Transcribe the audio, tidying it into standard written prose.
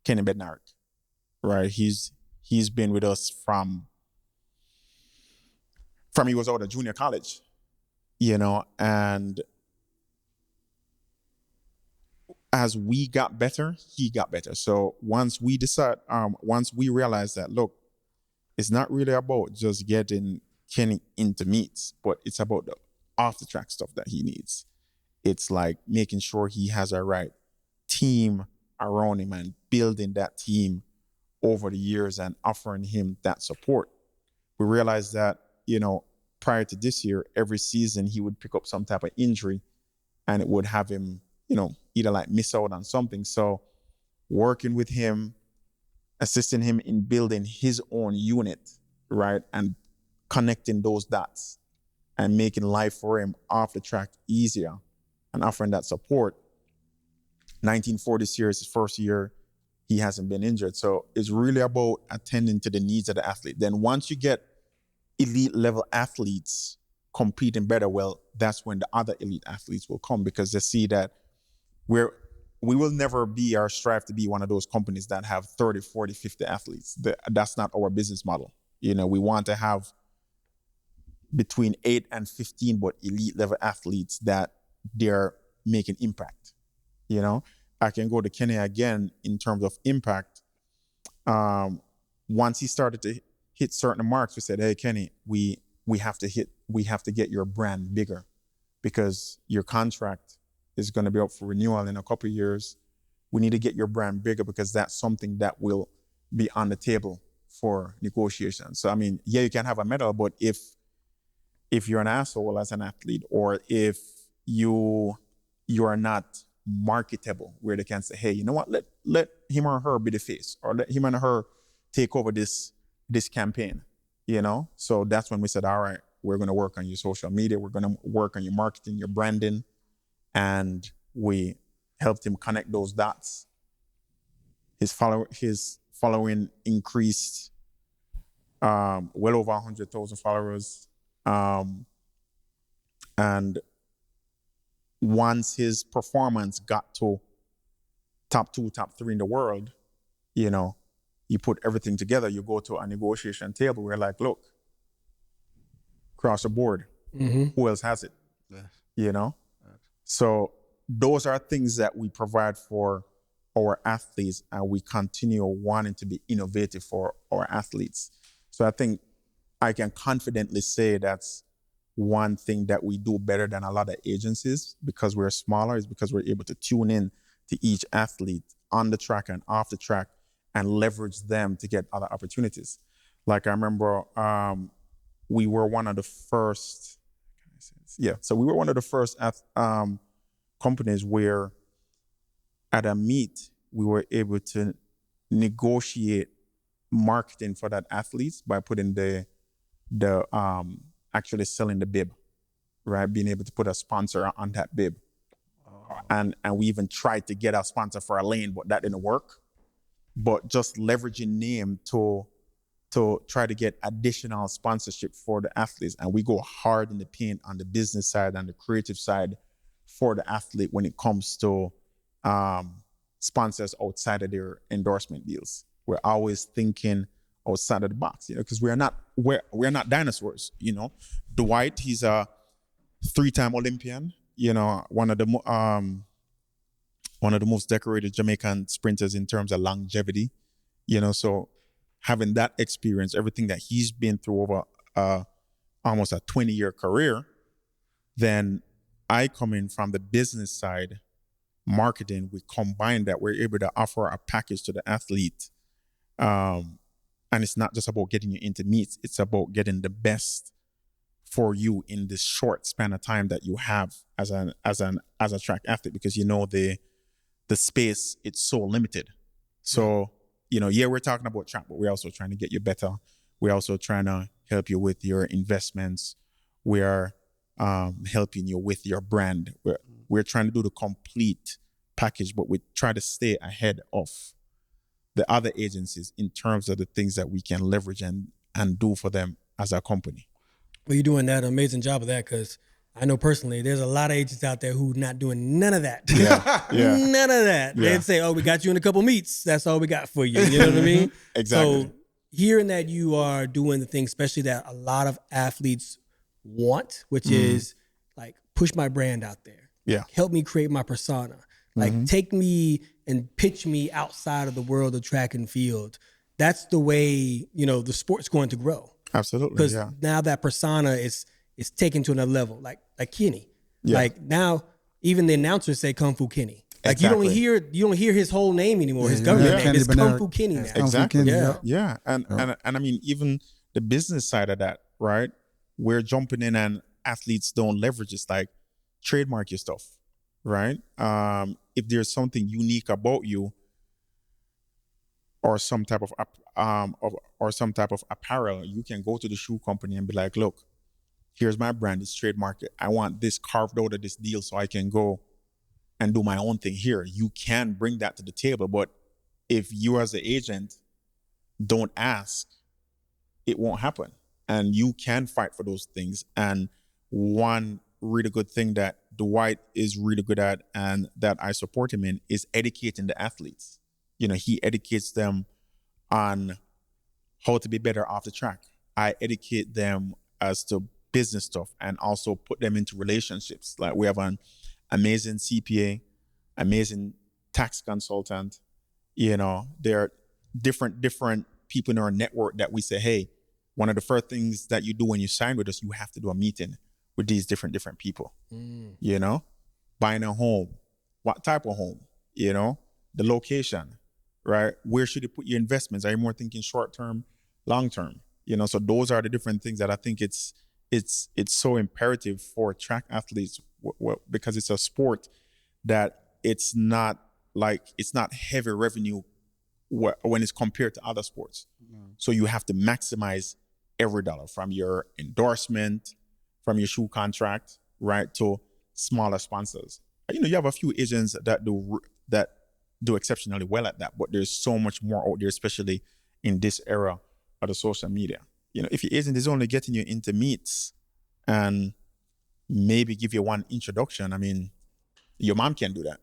Kenny Bednarek, right? He's been with us from he was out of junior college, and as we got better, he got better. So once we realized that, look, it's not really about just getting Kenny into meets, but it's about the off the track stuff that he needs. It's like making sure he has a right team around him and building that team over the years and offering him that support. We realized that, prior to this year, every season he would pick up some type of injury and it would have him, either like miss out on something. So working with him, assisting him in building his own unit, right? And connecting those dots and making life for him off the track easier and offering that support. 1940 this year is his first year. He hasn't been injured. So it's really about attending to the needs of the athlete. Then once you get elite level athletes competing better, well, that's when the other elite athletes will come, because they see that we will never be or strive to be one of those companies that have 30, 40, 50 athletes. That's not our business model. We want to have between 8 and 15, but elite level athletes that they're making impact. I can go to Kenny again in terms of impact. Once he started to hit certain marks, we said, hey, Kenny, we have to get your brand bigger, because your contract is going to be up for renewal in a couple of years. We need to get your brand bigger, because that's something that will be on the table for negotiations. So, I mean, yeah, you can have a medal, but if you're an asshole as an athlete, or if you are not marketable, where they can say, hey, you know what, let him or her be the face, or let him and her take over this campaign, So that's when we said, all right, we're going to work on your social media, we're going to work on your marketing, your branding, and we helped him connect those dots. His following increased, well over 100,000 followers, and once his performance got to top 2, top 3 in the world, you put everything together, you go to a negotiation table, we're like, look, across the board, who else has it? Yes. So those are things that we provide for our athletes, and we continue wanting to be innovative for our athletes. So I think I can confidently say that's one thing that we do better than a lot of agencies, because we're smaller, is because we're able to tune in to each athlete on the track and off the track and leverage them to get other opportunities. Like I remember, we were one of the first, so we were one of the first companies where at a meet, we were able to negotiate marketing for that athlete by putting the actually selling the bib, right? Being able to put a sponsor on that bib. And we even tried to get a sponsor for a lane, but that didn't work. But just leveraging name to try to get additional sponsorship for the athletes. And we go hard in the paint on the business side and the creative side for the athlete when it comes to sponsors outside of their endorsement deals. We're always thinking outside of the box, because we're not dinosaurs, Dwight, he's a 3-time Olympian, one of the most decorated Jamaican sprinters in terms of longevity, so having that experience, everything that he's been through over almost a 20-year career, then I come in from the business side, marketing, we combine that, we're able to offer a package to the athlete. And it's not just about getting you into meets, it's about getting the best for you in this short span of time that you have as a track athlete, because the space, it's so limited. So, we're talking about track, but we're also trying to get you better. We're also trying to help you with your investments. We are helping you with your brand. We're trying to do the complete package, but we try to stay ahead of the other agencies in terms of the things that we can leverage and do for them as a company. Well, you're doing that amazing job of that, because I know personally, there's a lot of agents out there who not doing none of that. Yeah. None of that. Yeah. They'd say, "Oh, we got you in a couple meets. That's all we got for you." You know what I mean? Exactly. So hearing that you are doing the thing, especially that a lot of athletes want, which is like push my brand out there. Yeah. Like, help me create my persona. Like take me and pitch me outside of the world of track and field. That's the way, the sport's going to grow. Absolutely. Because Yeah. now that persona is taken to another level. Like Kenny. Yeah. Like now even the announcers say Kung Fu Kenny. Like Exactly. you don't hear his whole name anymore. His government name Kenny is Kung Bednarek. Fu Kenny now. Exactly. Yeah. Yeah. And I mean, even the business side of that, right? We're jumping in and athletes don't leverage it. Like trademark your stuff, right? If there's something unique about you or some type of apparel, you can go to the shoe company and be like, look, here's my brand, it's trademarked. I want this carved out of this deal so I can go and do my own thing here. You can bring that to the table, but if you as an agent don't ask, it won't happen. And you can fight for those things. And one really good thing that Dwight is really good at and that I support him in is educating the athletes. He educates them on how to be better off the track. I educate them as to business stuff and also put them into relationships. Like we have an amazing CPA, amazing tax consultant. There are different people in our network that we say, hey, one of the first things that you do when you sign with us, you have to do a meeting with these different people. Buying a home, what type of home, the location, right? Where should you put your investments? Are you more thinking short term, long term? So those are the different things that I think it's so imperative for track athletes because it's a sport that it's not heavy revenue when it's compared to other sports. So you have to maximize every dollar from your endorsement, from your shoe contract, right, to smaller sponsors. You have a few agents that do exceptionally well at that, but there's so much more out there, especially in this era of the social media. If your agent is only getting you into meets and maybe give you one introduction, I mean, your mom can't do that.